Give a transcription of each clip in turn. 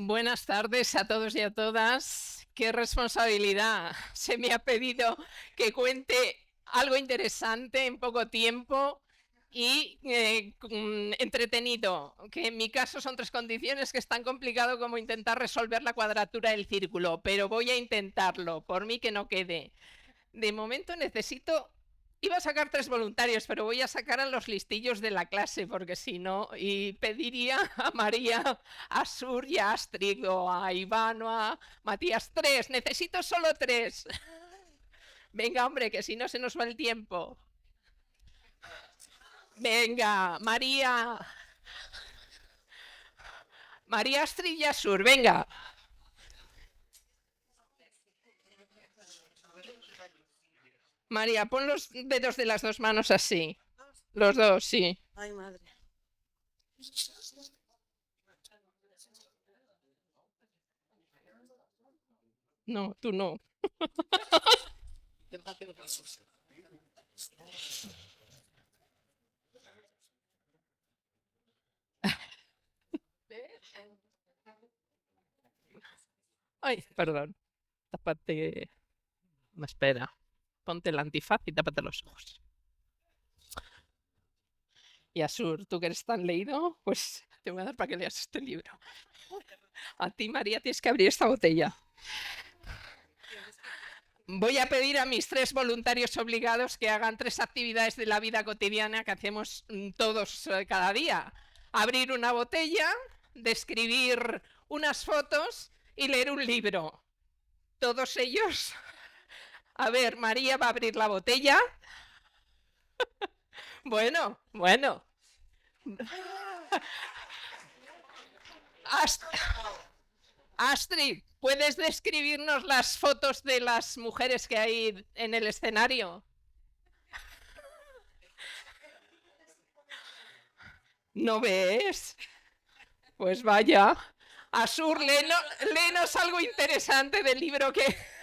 Buenas tardes a todos y a todas. Qué responsabilidad. Se me ha pedido que cuente algo interesante en poco tiempo y entretenido, que en mi caso son tres condiciones que es tan complicado como intentar resolver la cuadratura del círculo, pero voy a intentarlo, por mí que no quede. De momento necesito... Iba a sacar 3 voluntarios, pero voy a sacar a los listillos de la clase, porque si no, y pediría a María, a Sur y a Astrid, o a Iván o a Matías. 3, necesito solo 3. Venga, hombre, que si no se nos va el tiempo. Venga, María. María, Astrid y Asur, venga. María, pon los dedos de las dos manos así. Los dos, sí. Ay, madre. No, tú no. Ay, perdón. Tápate. No, espera. Ponte el antifaz y tápate los ojos. Y Asur, tú que eres tan leído, pues te voy a dar para que leas este libro. A ti, María, tienes que abrir esta botella. Voy a pedir a mis 3 voluntarios obligados que hagan 3 actividades de la vida cotidiana que hacemos todos cada día. Abrir una botella, describir unas fotos y leer un libro. Todos ellos. A ver, María va a abrir la botella. Bueno. Astrid, ¿puedes describirnos las fotos de las mujeres que hay en el escenario? ¿No ves? Pues vaya. Asur, léenos algo interesante del libro que...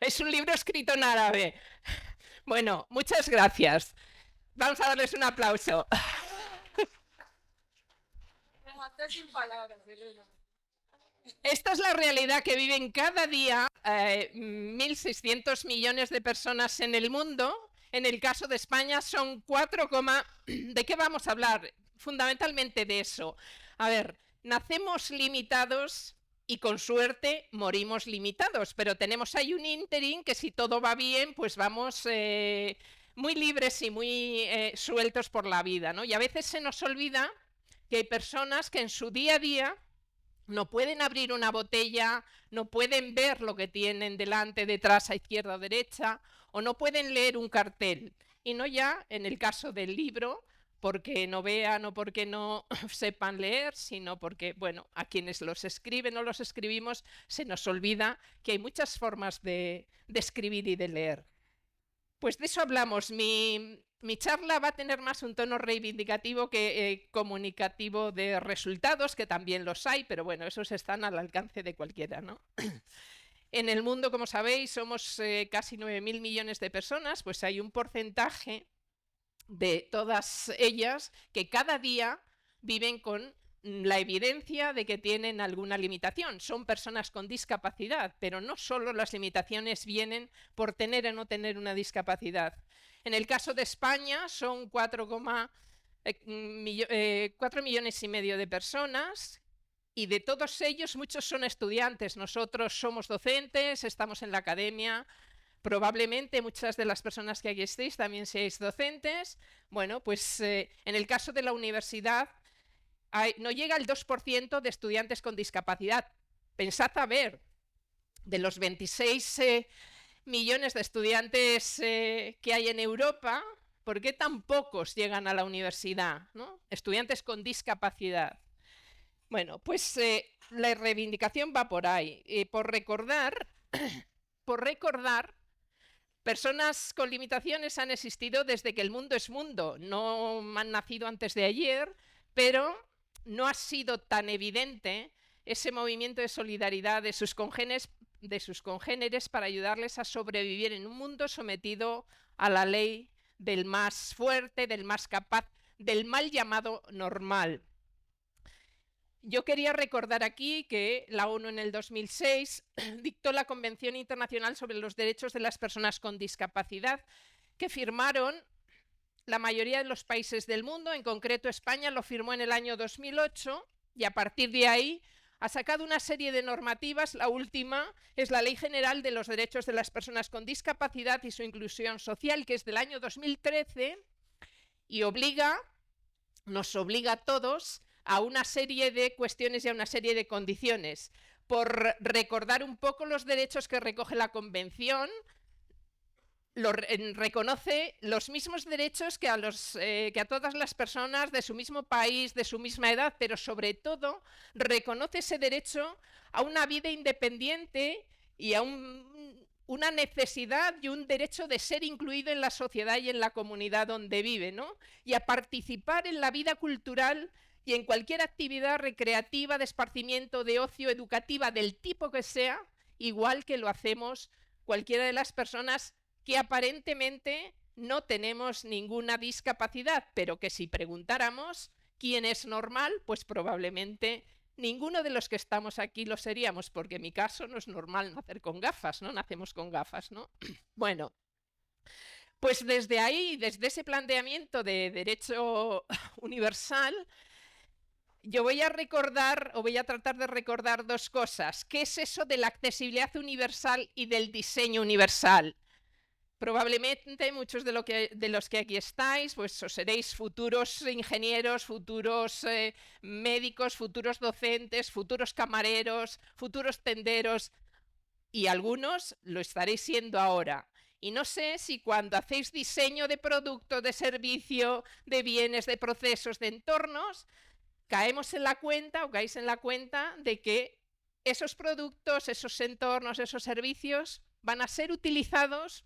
Es un libro escrito en árabe. Bueno, muchas gracias. Vamos a darles un aplauso. Esta es la realidad que viven cada día 1.600 millones de personas en el mundo. En el caso de España son 4, ¿de qué vamos a hablar? Fundamentalmente de eso. A ver, nacemos limitados y con suerte morimos limitados, pero tenemos ahí un ínterin que si todo va bien, pues vamos muy libres y muy sueltos por la vida, ¿no? Y a veces se nos olvida que hay personas que en su día a día no pueden abrir una botella, no pueden ver lo que tienen delante, detrás, a izquierda o derecha, o no pueden leer un cartel. Y no ya, en el caso del libro, porque no vean o porque no sepan leer, sino porque, bueno, a quienes los escriben o los escribimos, se nos olvida que hay muchas formas de escribir y de leer. Pues de eso hablamos. Mi charla va a tener más un tono reivindicativo que comunicativo de resultados, que también los hay, pero bueno, esos están al alcance de cualquiera, ¿no? En el mundo, como sabéis, somos casi 9.000 millones de personas, pues hay un porcentaje de todas ellas que cada día viven con la evidencia de que tienen alguna limitación. Son personas con discapacidad, pero no solo las limitaciones vienen por tener o no tener una discapacidad. En el caso de España son 4 millones y medio de personas y de todos ellos muchos son estudiantes. Nosotros somos docentes, estamos en la academia, probablemente muchas de las personas que aquí estéis también seáis docentes. Bueno, pues en el caso de la universidad no llega el 2% de estudiantes con discapacidad. Pensad a ver, de los 26 millones de estudiantes que hay en Europa, ¿por qué tan pocos llegan a la universidad, ¿no? Estudiantes con discapacidad. Bueno, pues la reivindicación va por ahí, por recordar, personas con limitaciones han existido desde que el mundo es mundo, no han nacido antes de ayer, pero no ha sido tan evidente ese movimiento de solidaridad de sus congéneres para ayudarles a sobrevivir en un mundo sometido a la ley del más fuerte, del más capaz, del mal llamado normal. Yo quería recordar aquí que la ONU en el 2006 dictó la Convención Internacional sobre los Derechos de las Personas con Discapacidad, que firmaron la mayoría de los países del mundo, en concreto España lo firmó en el año 2008 y a partir de ahí ha sacado una serie de normativas. La última es la Ley General de los Derechos de las Personas con Discapacidad y su Inclusión Social, que es del año 2013 y nos obliga a todos a una serie de cuestiones y a una serie de condiciones. Por recordar un poco los derechos que recoge la Convención, reconoce los mismos derechos que a todas las personas de su mismo país, de su misma edad, pero sobre todo reconoce ese derecho a una vida independiente y a una necesidad y un derecho de ser incluido en la sociedad y en la comunidad donde vive, ¿no? Y a participar en la vida cultural y en cualquier actividad recreativa, de esparcimiento, de ocio, educativa, del tipo que sea, igual que lo hacemos cualquiera de las personas que aparentemente no tenemos ninguna discapacidad, pero que si preguntáramos quién es normal, pues probablemente ninguno de los que estamos aquí lo seríamos, porque en mi caso no es normal nacer con gafas, ¿no? Nacemos con gafas, ¿no? Bueno, pues desde ahí, desde ese planteamiento de derecho universal, yo voy a recordar, o voy a tratar de recordar dos cosas. ¿Qué es eso de la accesibilidad universal y del diseño universal? Probablemente muchos de los que aquí estáis, pues os seréis futuros ingenieros, futuros médicos, futuros docentes, futuros camareros, futuros tenderos, y algunos lo estaréis siendo ahora. Y no sé si cuando hacéis diseño de producto, de servicio, de bienes, de procesos, de entornos, caemos en la cuenta o caéis en la cuenta de que esos productos, esos entornos, esos servicios van a ser utilizados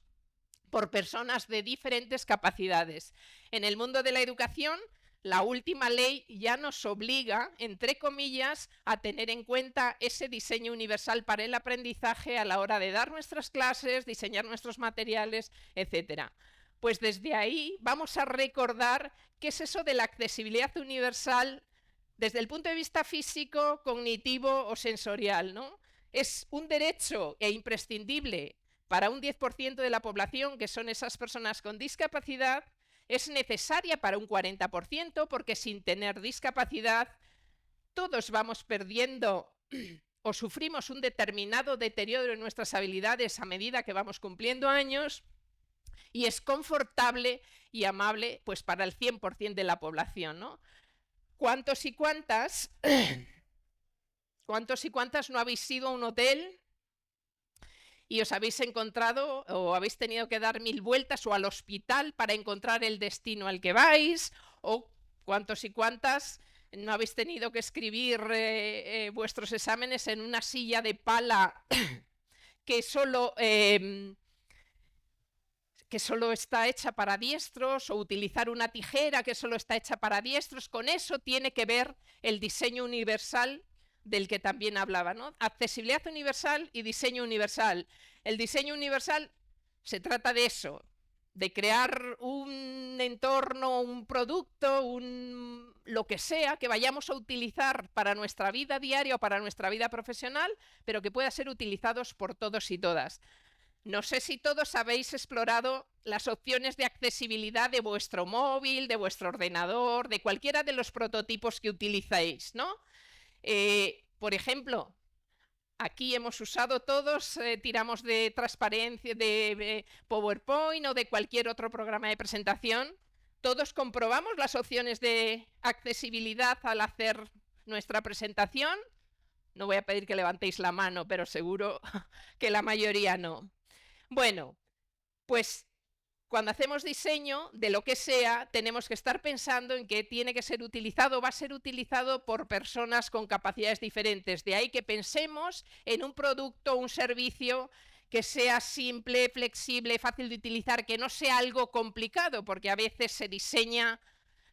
por personas de diferentes capacidades. En el mundo de la educación, la última ley ya nos obliga, entre comillas, a tener en cuenta ese diseño universal para el aprendizaje a la hora de dar nuestras clases, diseñar nuestros materiales, etc. Pues desde ahí vamos a recordar qué es eso de la accesibilidad universal desde el punto de vista físico, cognitivo o sensorial, ¿no? Es un derecho e imprescindible para un 10% de la población, que son esas personas con discapacidad. Es necesaria para un 40%, porque sin tener discapacidad todos vamos perdiendo o sufrimos un determinado deterioro en nuestras habilidades a medida que vamos cumpliendo años, y es confortable y amable pues para el 100% de la población, ¿no? ¿Cuántos y cuántas no habéis ido a un hotel y os habéis encontrado o habéis tenido que dar 1000 vueltas, o al hospital para encontrar el destino al que vais? ¿O cuántos y cuántas no habéis tenido que escribir vuestros exámenes en una silla de pala que solo está hecha para diestros, o utilizar una tijera que solo está hecha para diestros? Con eso tiene que ver el diseño universal del que también hablaba, ¿no? Accesibilidad universal y diseño universal. El diseño universal se trata de eso, de crear un entorno, un producto, lo que sea que vayamos a utilizar para nuestra vida diaria o para nuestra vida profesional, pero que pueda ser utilizados por todos y todas. No sé si todos habéis explorado las opciones de accesibilidad de vuestro móvil, de vuestro ordenador, de cualquiera de los prototipos que utilizáis, ¿no? Por ejemplo, aquí hemos usado todos, tiramos de transparencia, de PowerPoint o de cualquier otro programa de presentación. Todos comprobamos las opciones de accesibilidad al hacer nuestra presentación. No voy a pedir que levantéis la mano, pero seguro que la mayoría no. Bueno, pues cuando hacemos diseño de lo que sea, tenemos que estar pensando en que tiene que ser utilizado, va a ser utilizado por personas con capacidades diferentes. De ahí que pensemos en un producto, un servicio que sea simple, flexible, fácil de utilizar, que no sea algo complicado, porque a veces se diseña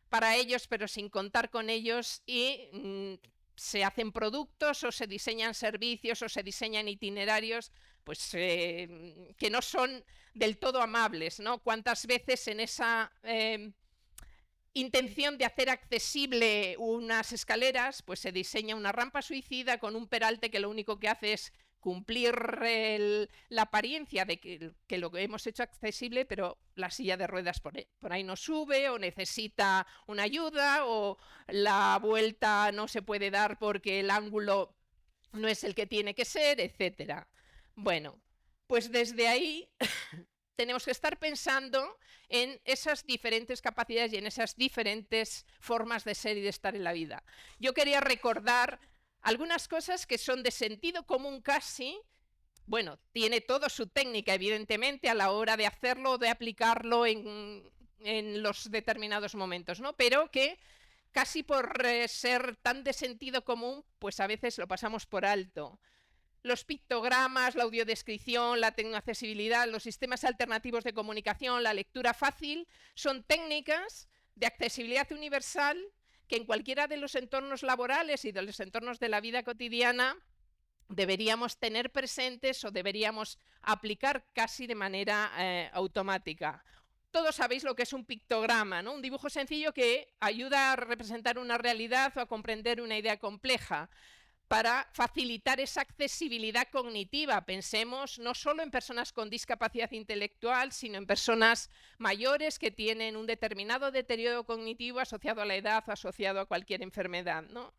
para ellos, pero sin contar con ellos, y se hacen productos o se diseñan servicios o se diseñan itinerarios pues que no son del todo amables, ¿no? ¿Cuántas veces en esa intención de hacer accesible unas escaleras, pues se diseña una rampa suicida con un peralte que lo único que hace es cumplir la apariencia de que lo que hemos hecho accesible, pero la silla de ruedas por ahí no sube, o necesita una ayuda, o la vuelta no se puede dar porque el ángulo no es el que tiene que ser, etcétera. Bueno, pues desde ahí tenemos que estar pensando en esas diferentes capacidades y en esas diferentes formas de ser y de estar en la vida. Yo quería recordar algunas cosas que son de sentido común casi. Bueno, tiene todo su técnica, evidentemente, a la hora de hacerlo o de aplicarlo en los determinados momentos, ¿no? Pero que casi por ser tan de sentido común, pues a veces lo pasamos por alto. Los pictogramas, la audiodescripción, la tecnoaccesibilidad, los sistemas alternativos de comunicación, la lectura fácil, son técnicas de accesibilidad universal que en cualquiera de los entornos laborales y de los entornos de la vida cotidiana deberíamos tener presentes o deberíamos aplicar casi de manera automática. Todos sabéis lo que es un pictograma, ¿no? Un dibujo sencillo que ayuda a representar una realidad o a comprender una idea compleja, para facilitar esa accesibilidad cognitiva. Pensemos no solo en personas con discapacidad intelectual, sino en personas mayores que tienen un determinado deterioro cognitivo asociado a la edad o asociado a cualquier enfermedad, ¿no?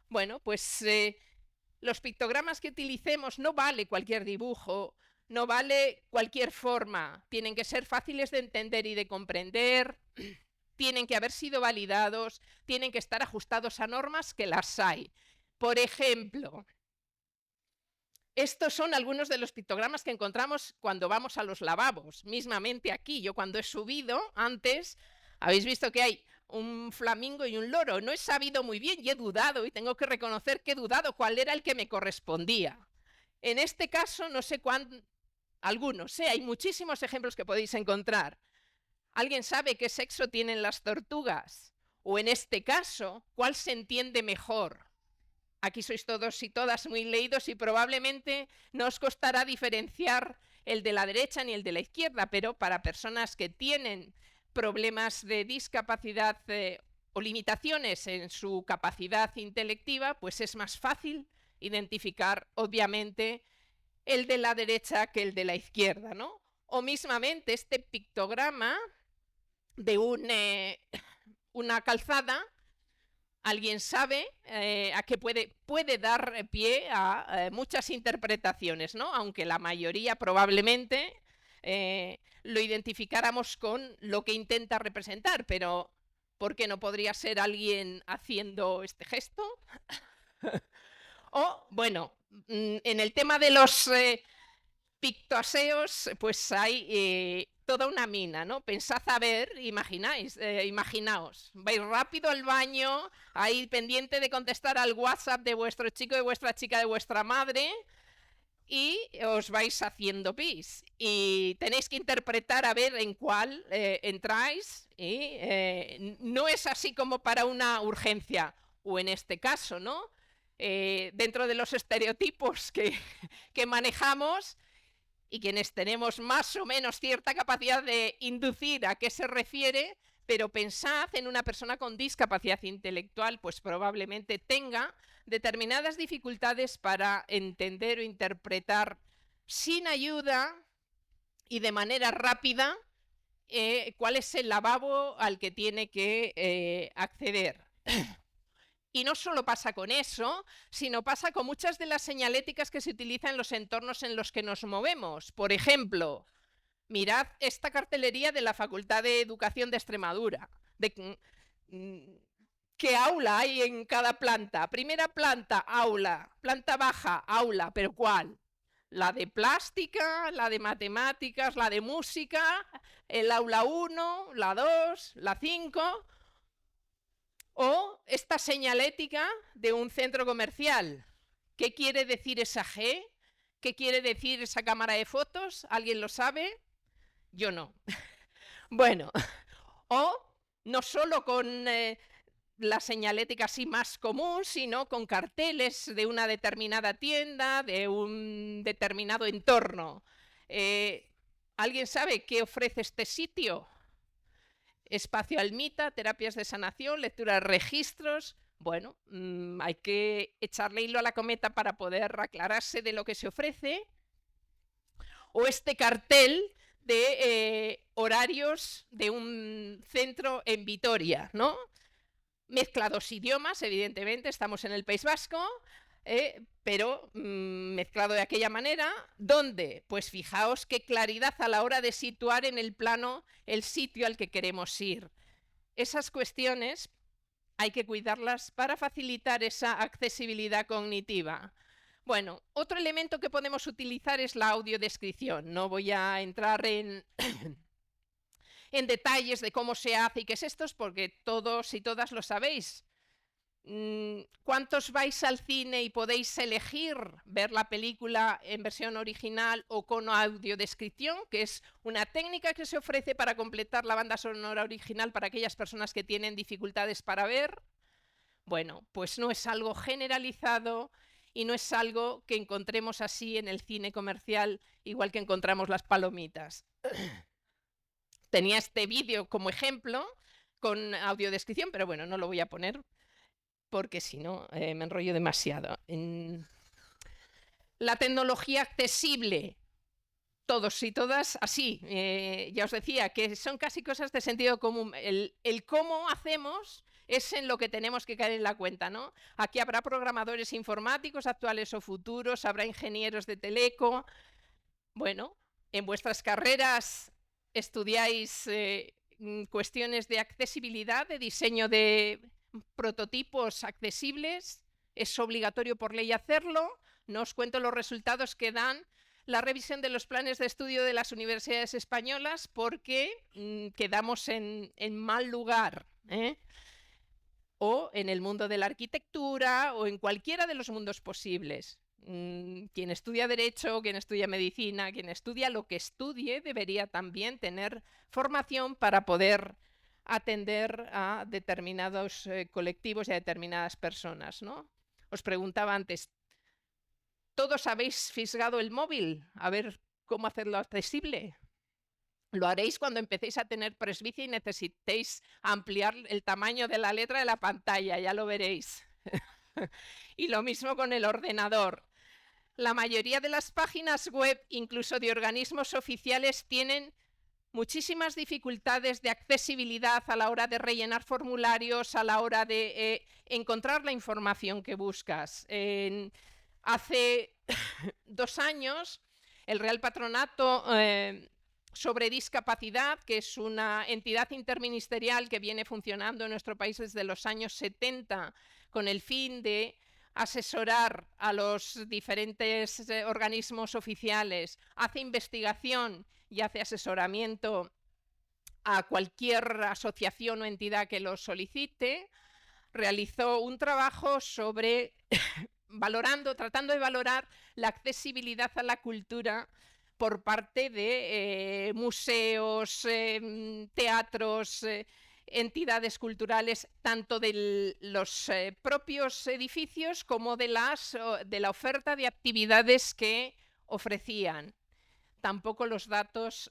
Bueno, pues los pictogramas que utilicemos, no vale cualquier dibujo, no vale cualquier forma, tienen que ser fáciles de entender y de comprender, tienen que haber sido validados, tienen que estar ajustados a normas, que las hay. Por ejemplo, estos son algunos de los pictogramas que encontramos cuando vamos a los lavabos. Mismamente aquí, yo cuando he subido antes, habéis visto que hay un flamingo y un loro. No he sabido muy bien y he dudado, y tengo que reconocer que he dudado cuál era el que me correspondía. En este caso, no sé algunos, hay muchísimos ejemplos que podéis encontrar. ¿Alguien sabe qué sexo tienen las tortugas? O en este caso, ¿cuál se entiende mejor? Aquí sois todos y todas muy leídos y probablemente no os costará diferenciar el de la derecha ni el de la izquierda, pero para personas que tienen problemas de discapacidad o limitaciones en su capacidad intelectiva, pues es más fácil identificar, obviamente, el de la derecha que el de la izquierda, ¿no? O mismamente este pictograma de una calzada, alguien sabe a qué puede dar pie a muchas interpretaciones, ¿no? Aunque la mayoría probablemente lo identificáramos con lo que intenta representar, pero ¿por qué no podría ser alguien haciendo este gesto? O, bueno, en el tema de los pictoaseos, pues hay toda una mina, ¿no? Pensad a ver, imaginaos, vais rápido al baño, ahí pendiente de contestar al WhatsApp de vuestro chico, de vuestra chica, de vuestra madre, y os vais haciendo pis. Y tenéis que interpretar a ver en cuál entráis, y no es así como para una urgencia, o en este caso, ¿no? Dentro de los estereotipos que manejamos, y quienes tenemos más o menos cierta capacidad de inducir a qué se refiere, pero pensad en una persona con discapacidad intelectual, pues probablemente tenga determinadas dificultades para entender o interpretar sin ayuda y de manera rápida cuál es el lavabo al que tiene que acceder. Y no solo pasa con eso, sino pasa con muchas de las señaléticas que se utilizan en los entornos en los que nos movemos. Por ejemplo, mirad esta cartelería de la Facultad de Educación de Extremadura. ¿Qué aula hay en cada planta? Primera planta, aula. Planta baja, aula. ¿Pero cuál? La de plástica, la de matemáticas, la de música, el aula 1, la 2, la 5... O esta señalética de un centro comercial. ¿Qué quiere decir esa G? ¿Qué quiere decir esa cámara de fotos? ¿Alguien lo sabe? Yo no. Bueno, o no solo con la señalética así más común, sino con carteles de una determinada tienda, de un determinado entorno. ¿Alguien sabe qué ofrece este sitio? espacio almita, terapias de sanación, lectura de registros. Bueno, hay que echarle hilo a la cometa para poder aclararse de lo que se ofrece. O este cartel de horarios de un centro en Vitoria, ¿no? Mezclados idiomas, evidentemente, estamos en el País Vasco, pero mezclado de aquella manera, donde, pues fijaos qué claridad a la hora de situar en el plano el sitio al que queremos ir. Esas cuestiones hay que cuidarlas para facilitar esa accesibilidad cognitiva. Bueno, otro elemento que podemos utilizar es la audiodescripción. No voy a entrar en detalles de cómo se hace y qué es esto, porque todos y todas lo sabéis. ¿Cuántos vais al cine y podéis elegir ver la película en versión original o con audiodescripción, que es una técnica que se ofrece para completar la banda sonora original para aquellas personas que tienen dificultades para ver? Bueno, pues no es algo generalizado y no es algo que encontremos así en el cine comercial, igual que encontramos las palomitas. Tenía este vídeo como ejemplo con audiodescripción, pero bueno, no lo voy a poner porque si no me enrollo demasiado. La tecnología accesible, todos y todas así, ya os decía que son casi cosas de sentido común. El cómo hacemos es en lo que tenemos que caer en la cuenta, ¿no? Aquí habrá programadores informáticos actuales o futuros, habrá ingenieros de teleco. Bueno, en vuestras carreras estudiáis cuestiones de accesibilidad, de diseño de prototipos accesibles, es obligatorio por ley hacerlo. No os cuento los resultados que dan la revisión de los planes de estudio de las universidades españolas porque quedamos en mal lugar, o en el mundo de la arquitectura o en cualquiera de los mundos posibles. Quien estudia Derecho, quien estudia Medicina, quien estudia lo que estudie, debería también tener formación para poder atender a determinados colectivos y a determinadas personas, ¿no? Os preguntaba antes, ¿todos habéis fisgado el móvil? A ver cómo hacerlo accesible. Lo haréis cuando empecéis a tener presbicia y necesitéis ampliar el tamaño de la letra de la pantalla, ya lo veréis. Y lo mismo con el ordenador. La mayoría de las páginas web, incluso de organismos oficiales, tienen muchísimas dificultades de accesibilidad a la hora de rellenar formularios, a la hora de encontrar la información que buscas. Hace 2 años, el Real Patronato sobre Discapacidad, que es una entidad interministerial que viene funcionando en nuestro país desde los años 70 con el fin de asesorar a los diferentes organismos oficiales, hace investigación y hace asesoramiento a cualquier asociación o entidad que lo solicite, realizó un trabajo sobre tratando de valorar la accesibilidad a la cultura por parte de museos, teatros, entidades culturales, tanto de los propios edificios como de la oferta de actividades que ofrecían. Tampoco los datos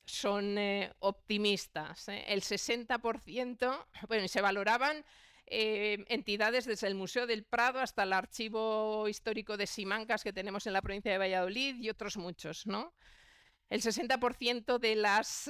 son optimistas. El 60%, bueno, se valoraban entidades desde el Museo del Prado hasta el Archivo Histórico de Simancas que tenemos en la provincia de Valladolid y otros muchos, ¿no? El 60% de las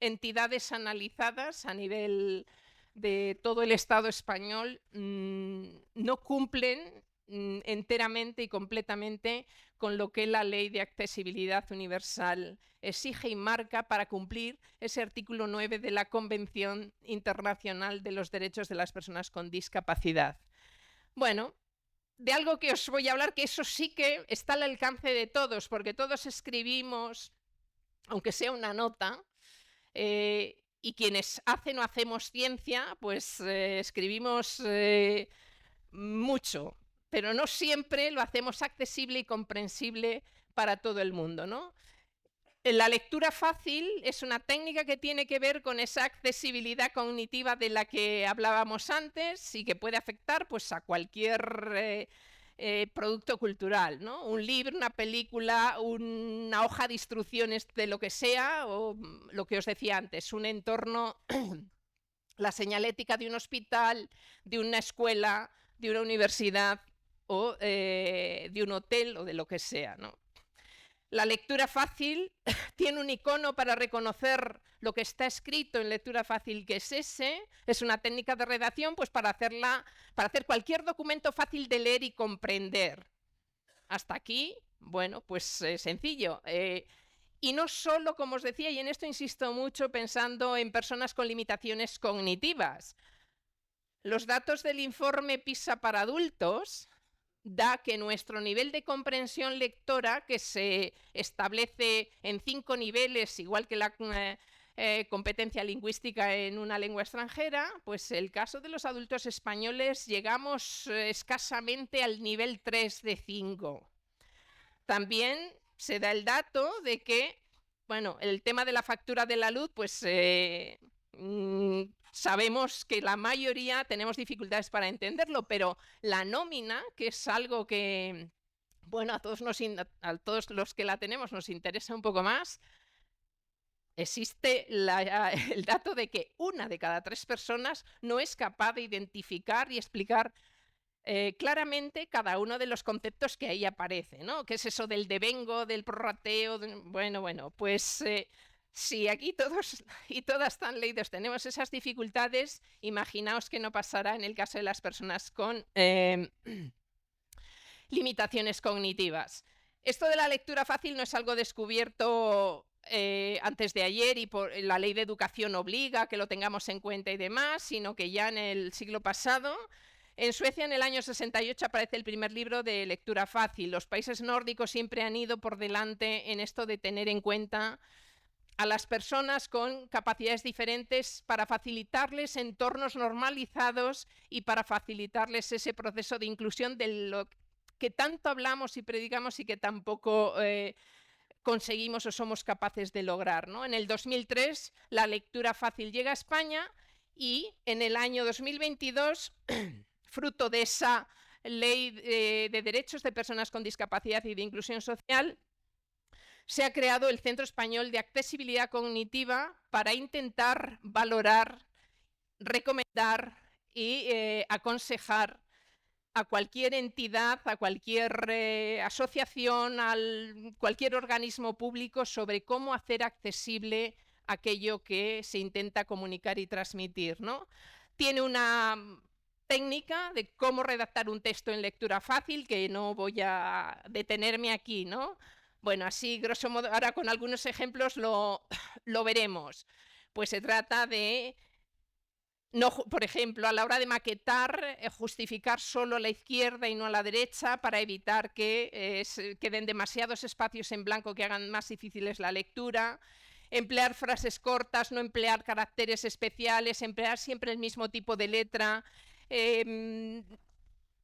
entidades analizadas a nivel de todo el Estado español no cumplen enteramente y completamente con lo que la Ley de Accesibilidad Universal exige y marca para cumplir ese artículo 9 de la Convención Internacional de los Derechos de las Personas con Discapacidad. Bueno, de algo que os voy a hablar, que eso sí que está al alcance de todos, porque todos escribimos, aunque sea una nota, y quienes hacen o hacemos ciencia, pues escribimos mucho, pero no siempre lo hacemos accesible y comprensible para todo el mundo, ¿no? La lectura fácil es una técnica que tiene que ver con esa accesibilidad cognitiva de la que hablábamos antes y que puede afectar pues, a cualquier producto cultural, ¿no? Un libro, una película, una hoja de instrucciones de lo que sea, o lo que os decía antes, un entorno, la señalética de un hospital, de una escuela, de una universidad o de un hotel o de lo que sea, ¿no? La lectura fácil tiene un icono para reconocer lo que está escrito en lectura fácil, que es ese. Es una técnica de redacción pues, para hacer cualquier documento fácil de leer y comprender. Hasta aquí, bueno, pues sencillo. Y no solo, como os decía, y en esto insisto mucho, pensando en personas con limitaciones cognitivas. Los datos del informe PISA para adultos da que nuestro nivel de comprensión lectora, que se establece en 5 niveles, igual que la competencia lingüística en una lengua extranjera, pues el caso de los adultos españoles llegamos escasamente al nivel 3 de 5. También se da el dato de que, bueno, el tema de la factura de la luz, pues sabemos que la mayoría tenemos dificultades para entenderlo, pero la nómina, que es algo que, bueno, a todos los que la tenemos nos interesa un poco más, existe el dato de que 1 de cada 3 personas no es capaz de identificar y explicar claramente cada uno de los conceptos que ahí aparece, ¿no? ¿Qué es eso del devengo, del prorrateo? Bueno, pues si aquí todos y todas tan leídos tenemos esas dificultades, imaginaos que no pasará en el caso de las personas con limitaciones cognitivas. Esto de la lectura fácil no es algo descubierto antes de ayer y por la ley de educación obliga que lo tengamos en cuenta y demás, sino que ya en el siglo pasado. En Suecia, en el año 68, aparece el primer libro de lectura fácil. Los países nórdicos siempre han ido por delante en esto de tener en cuenta a las personas con capacidades diferentes para facilitarles entornos normalizados y para facilitarles ese proceso de inclusión de lo que tanto hablamos y predicamos y que tampoco conseguimos o somos capaces de lograr, ¿no? En el 2003 la lectura fácil llega a España y en el año 2022... fruto de esa ley de derechos de personas con discapacidad y de inclusión social, se ha creado el Centro Español de Accesibilidad Cognitiva para intentar valorar, recomendar y aconsejar a cualquier entidad, a cualquier asociación, a cualquier organismo público sobre cómo hacer accesible aquello que se intenta comunicar y transmitir, ¿no? Tiene una técnica de cómo redactar un texto en lectura fácil, que no voy a detenerme aquí, ¿no? Bueno, así grosso modo, ahora con algunos ejemplos lo veremos. Pues se trata de, no, por ejemplo, a la hora de maquetar, justificar solo a la izquierda y no a la derecha para evitar que queden demasiados espacios en blanco que hagan más difíciles la lectura. Emplear frases cortas, no emplear caracteres especiales, emplear siempre el mismo tipo de letra.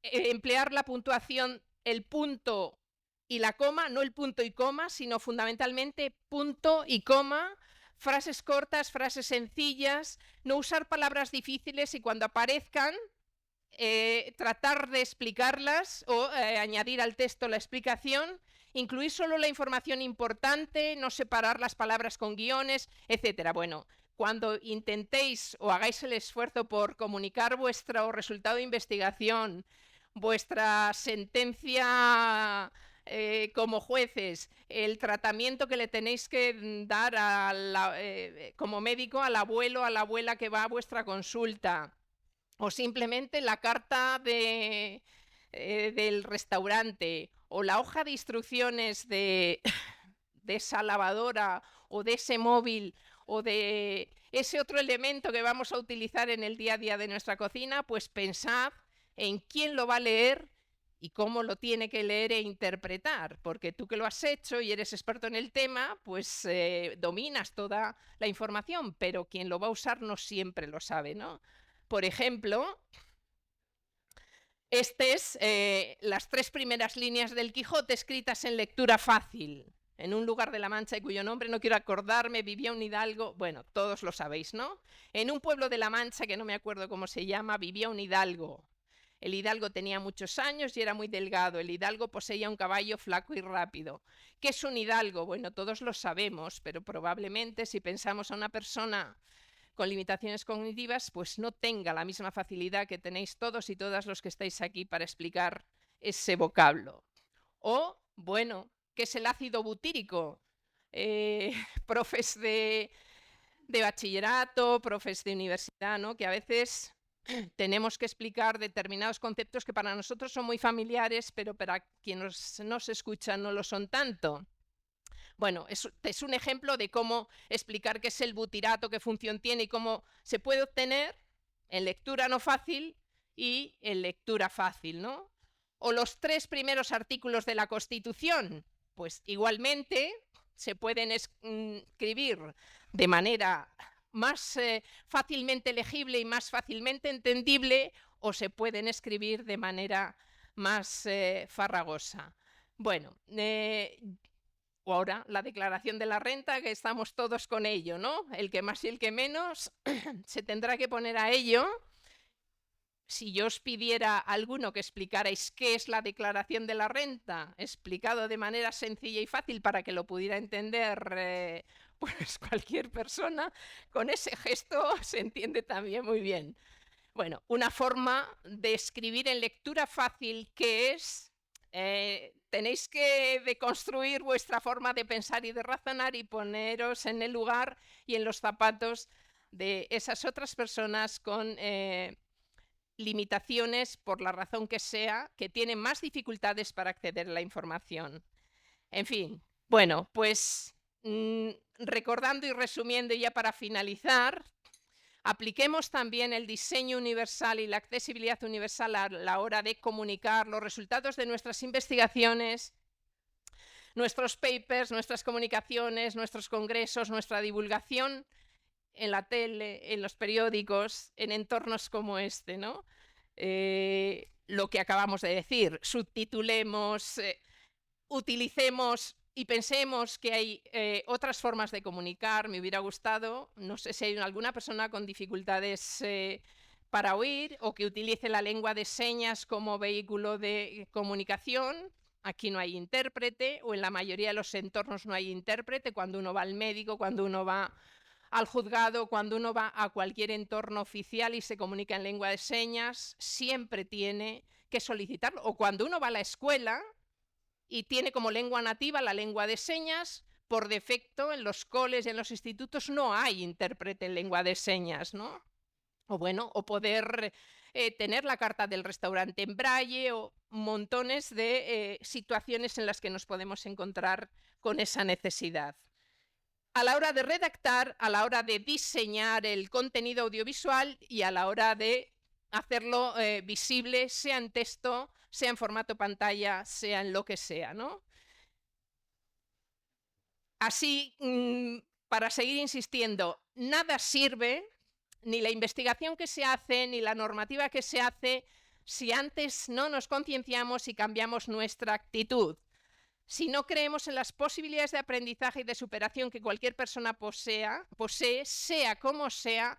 Emplear la puntuación, el punto y la coma, no el punto y coma, sino fundamentalmente punto y coma, frases cortas, frases sencillas, no usar palabras difíciles y cuando aparezcan tratar de explicarlas o añadir al texto la explicación, incluir solo la información importante, no separar las palabras con guiones, etcétera. Bueno, cuando intentéis o hagáis el esfuerzo por comunicar vuestro resultado de investigación, vuestra sentencia como jueces, el tratamiento que le tenéis que dar como médico al abuelo, a la abuela que va a vuestra consulta, o simplemente la carta del restaurante, o la hoja de instrucciones de esa lavadora, o de ese móvil, o de ese otro elemento que vamos a utilizar en el día a día de nuestra cocina, pues pensad en quién lo va a leer y cómo lo tiene que leer e interpretar, porque tú que lo has hecho y eres experto en el tema, pues dominas toda la información, pero quien lo va a usar no siempre lo sabe, ¿no? Por ejemplo, las 3 primeras líneas del Quijote escritas en lectura fácil. En un lugar de la Mancha y cuyo nombre no quiero acordarme, vivía un hidalgo, bueno, todos lo sabéis, ¿no? En un pueblo de la Mancha, que no me acuerdo cómo se llama, vivía un hidalgo. El hidalgo tenía muchos años y era muy delgado. El hidalgo poseía un caballo flaco y rápido. ¿Qué es un hidalgo? Bueno, todos lo sabemos, pero probablemente si pensamos a una persona con limitaciones cognitivas, pues no tenga la misma facilidad que tenéis todos y todas los que estáis aquí para explicar ese vocablo. O, bueno, ¿qué es el ácido butírico? Profes de bachillerato, profes de universidad, ¿no? Que a veces tenemos que explicar determinados conceptos que para nosotros son muy familiares, pero para quienes nos escuchan no lo son tanto. Bueno, es un ejemplo de cómo explicar qué es el butirato, qué función tiene y cómo se puede obtener en lectura no fácil y en lectura fácil, ¿no? O los 3 primeros artículos de la Constitución, pues igualmente se pueden escribir de manera más fácilmente legible y más fácilmente entendible, o se pueden escribir de manera más farragosa. Bueno, o ahora la declaración de la renta, que estamos todos con ello, ¿no? El que más y el que menos se tendrá que poner a ello. Si yo os pidiera a alguno que explicarais qué es la declaración de la renta, explicado de manera sencilla y fácil para que lo pudiera entender pues cualquier persona, con ese gesto se entiende también muy bien. Bueno, una forma de escribir en lectura fácil que es, tenéis que deconstruir vuestra forma de pensar y de razonar y poneros en el lugar y en los zapatos de esas otras personas con limitaciones, por la razón que sea, que tienen más dificultades para acceder a la información. En fin, bueno, pues recordando y resumiendo ya para finalizar, apliquemos también el diseño universal y la accesibilidad universal a la hora de comunicar los resultados de nuestras investigaciones, nuestros papers, nuestras comunicaciones, nuestros congresos, nuestra divulgación en la tele, en los periódicos, en entornos como este, ¿no? Lo que acabamos de decir, subtitulemos, utilicemos y pensemos que hay otras formas de comunicar. Me hubiera gustado, no sé si hay alguna persona con dificultades para oír o que utilice la lengua de señas como vehículo de comunicación. Aquí no hay intérprete, o en la mayoría de los entornos no hay intérprete. Cuando uno va al médico, cuando uno va al juzgado, cuando uno va a cualquier entorno oficial y se comunica en lengua de señas, siempre tiene que solicitarlo. O cuando uno va a la escuela y tiene como lengua nativa la lengua de señas, por defecto en los coles y en los institutos no hay intérprete en lengua de señas, ¿no? O bueno, o poder tener la carta del restaurante en braille, o montones de situaciones en las que nos podemos encontrar con esa necesidad. A la hora de redactar, a la hora de diseñar el contenido audiovisual y a la hora de hacerlo visible, sea en texto, sea en formato pantalla, sea en lo que sea, ¿no? Así, para seguir insistiendo, nada sirve, ni la investigación que se hace, ni la normativa que se hace, si antes no nos concienciamos y cambiamos nuestra actitud. Si no creemos en las posibilidades de aprendizaje y de superación que cualquier persona posee, sea como sea,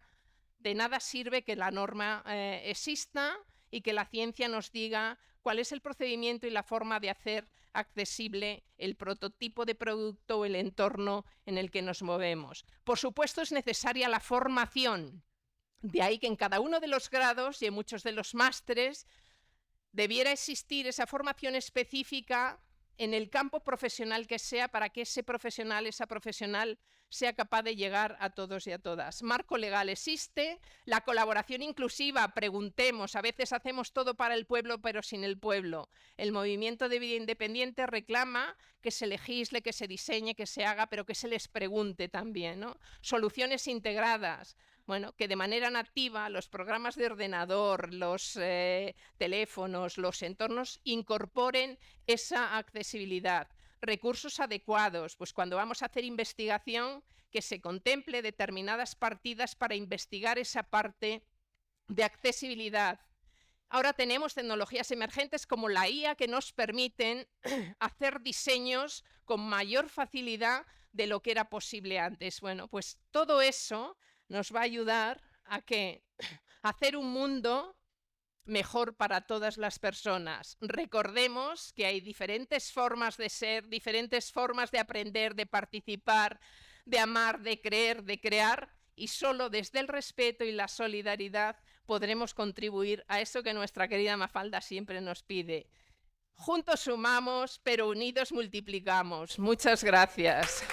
de nada sirve que la norma exista y que la ciencia nos diga cuál es el procedimiento y la forma de hacer accesible el prototipo de producto o el entorno en el que nos movemos. Por supuesto, es necesaria la formación. De ahí que en cada uno de los grados y en muchos de los másteres debiera existir esa formación específica en el campo profesional que sea, para que ese profesional, esa profesional, sea capaz de llegar a todos y a todas. Marco legal existe, la colaboración inclusiva, preguntemos, a veces hacemos todo para el pueblo, pero sin el pueblo. El movimiento de vida independiente reclama que se legisle, que se diseñe, que se haga, pero que se les pregunte también, ¿no? Soluciones integradas. Bueno, que de manera nativa los programas de ordenador, los teléfonos, los entornos incorporen esa accesibilidad. Recursos adecuados, pues cuando vamos a hacer investigación, que se contemple determinadas partidas para investigar esa parte de accesibilidad. Ahora tenemos tecnologías emergentes como la IA que nos permiten hacer diseños con mayor facilidad de lo que era posible antes. Bueno, pues todo eso nos va a ayudar a hacer un mundo mejor para todas las personas. Recordemos que hay diferentes formas de ser, diferentes formas de aprender, de participar, de amar, de creer, de crear, y solo desde el respeto y la solidaridad podremos contribuir a eso que nuestra querida Mafalda siempre nos pide. Juntos sumamos, pero unidos multiplicamos. Muchas gracias.